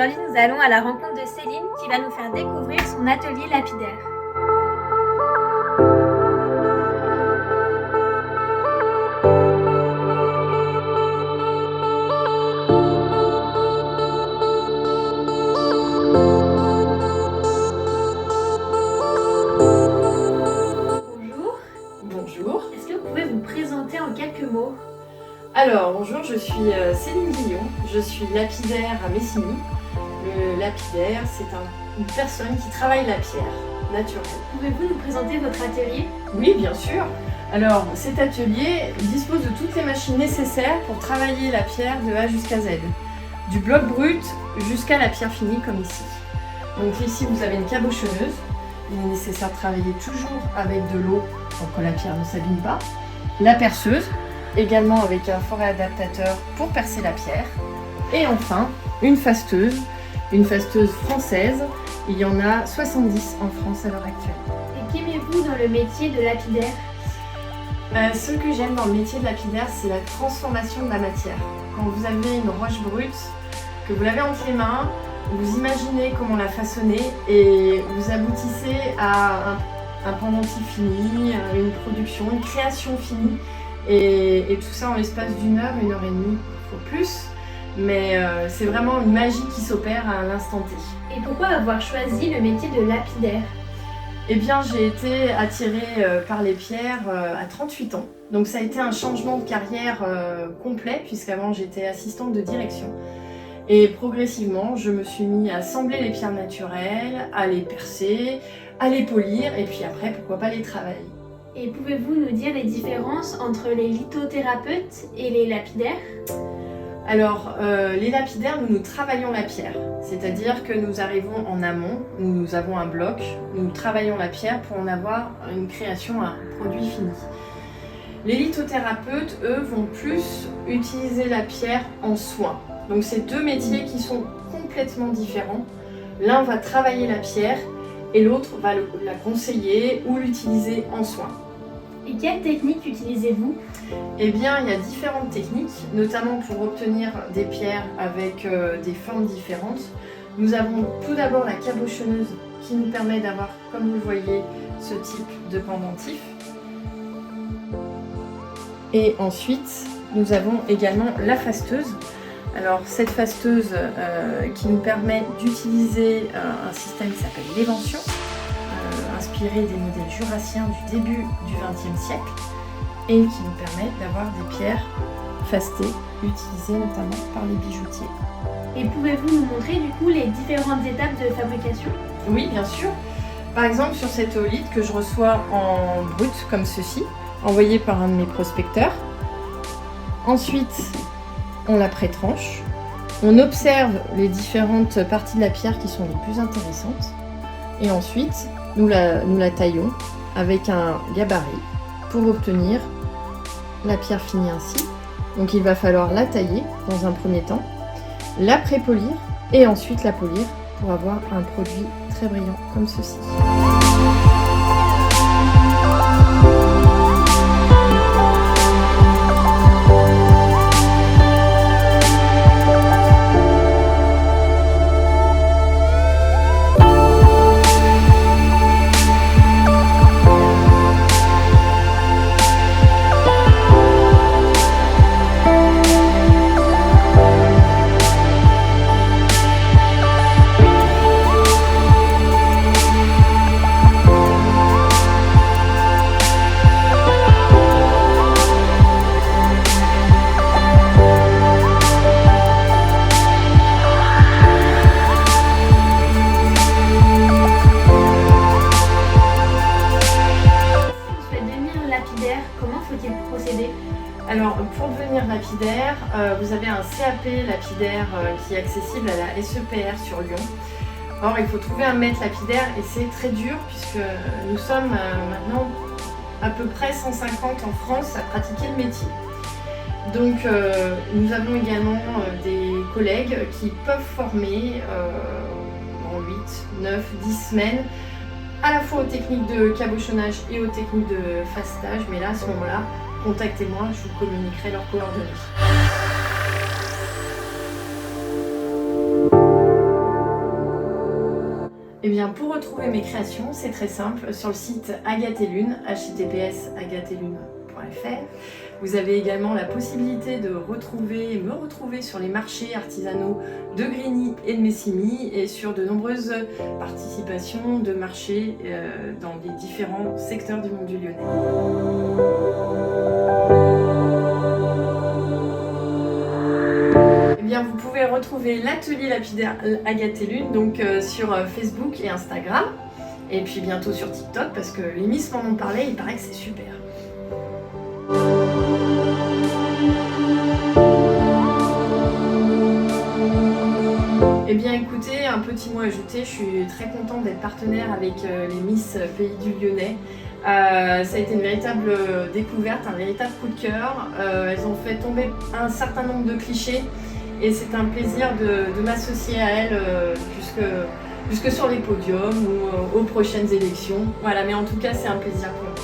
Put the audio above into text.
Aujourd'hui, nous allons à la rencontre de Céline qui va nous faire découvrir son atelier lapidaire. Bonjour. Bonjour. Est-ce que vous pouvez vous présenter en quelques mots? Alors, bonjour, je suis Céline Guillon, je suis lapidaire à Messigny. Le lapidaire, c'est une personne qui travaille la pierre naturelle. Pouvez-vous nous présenter votre atelier? Oui, bien sûr. Alors, cet atelier dispose de toutes les machines nécessaires pour travailler la pierre de A jusqu'à Z. Du bloc brut jusqu'à la pierre finie, comme ici. Donc ici, vous avez une cabochonneuse. Il est nécessaire de travailler toujours avec de l'eau pour que la pierre ne s'abîme pas. La perceuse, également avec un forêt adaptateur pour percer la pierre. Et enfin, une fasteuse française. Il y en a 70 en France à l'heure actuelle. Et qu'aimez-vous dans le métier de lapidaire? Ce que j'aime dans le métier de lapidaire, c'est la transformation de la matière. Quand vous avez une roche brute, que vous l'avez entre les mains, vous imaginez comment la façonner et vous aboutissez à un pendentif fini, une production, une création finie. Et tout ça en l'espace d'une heure et demie, il faut plus. Mais c'est vraiment une magie qui s'opère à l'instant T. Et pourquoi avoir choisi le métier de lapidaire? Eh bien, j'ai été attirée par les pierres à 38 ans. Donc ça a été un changement de carrière complet, puisqu'avant j'étais assistante de direction. Et progressivement, je me suis mis à assembler les pierres naturelles, à les percer, à les polir, et puis après, pourquoi pas les travailler. Et pouvez-vous nous dire les différences entre les lithothérapeutes et les lapidaires? Alors, les lapidaires, nous travaillons la pierre. C'est-à-dire que nous arrivons en amont, nous avons un bloc, nous travaillons la pierre pour en avoir une création, un produit fini. Les lithothérapeutes, eux, vont plus utiliser la pierre en soin. Donc, c'est deux métiers qui sont complètement différents. L'un va travailler la pierre et l'autre va la conseiller ou l'utiliser en soin. Et quelle technique utilisez-vous? Eh bien, il y a différentes techniques, notamment pour obtenir des pierres avec des formes différentes. Nous avons tout d'abord la cabochonneuse qui nous permet d'avoir, comme vous le voyez, ce type de pendentif. Et ensuite, nous avons également la fasteuse. Alors, cette fasteuse qui nous permet d'utiliser un système qui s'appelle l'évention, inspiré des modèles jurassiens du début du XXe siècle et qui nous permet d'avoir des pierres fastées utilisées notamment par les bijoutiers. Et pouvez-vous nous montrer du coup les différentes étapes de fabrication? Oui, bien sûr. Par exemple, sur cette oolite que je reçois en brut comme ceci, envoyé par un de mes prospecteurs. Ensuite, on la pré-tranche. On observe les différentes parties de la pierre qui sont les plus intéressantes. Et ensuite, nous la taillons avec un gabarit pour obtenir la pierre finie ainsi. Donc il va falloir la tailler dans un premier temps, la pré-polir et ensuite la polir pour avoir un produit très brillant comme ceci. Comment faut-il procéder? Alors, pour devenir lapidaire, vous avez un CAP lapidaire qui est accessible à la SEPR sur Lyon. Or, il faut trouver un maître lapidaire et c'est très dur puisque nous sommes maintenant à peu près 150 en France à pratiquer le métier. Donc, nous avons également des collègues qui peuvent former en 8, 9, 10 semaines à la fois aux techniques de cabochonnage et aux techniques de fastage, mais là, à ce moment-là, contactez-moi, je vous communiquerai leurs coordonnées. Eh bien, pour retrouver mes créations, c'est très simple. Sur le site Agathe et Lune, https://agatheetLune.fr. Vous avez également la possibilité de me retrouver sur les marchés artisanaux de Grigny et de Messimy et sur de nombreuses participations de marchés dans les différents secteurs du monde du Lyonnais. Eh bien, vous pouvez retrouver l'atelier lapidaire Agathe et Lune donc, sur Facebook et Instagram et puis bientôt sur TikTok parce que les Miss m'en ont parlé, il paraît que c'est super. Eh bien écoutez, un petit mot ajouté, je suis très contente d'être partenaire avec les Miss Pays du Lyonnais. Ça a été une véritable découverte, un véritable coup de cœur. Elles ont fait tomber un certain nombre de clichés et c'est un plaisir de m'associer à elles jusque sur les podiums ou aux prochaines élections. Voilà, mais en tout cas c'est un plaisir pour moi.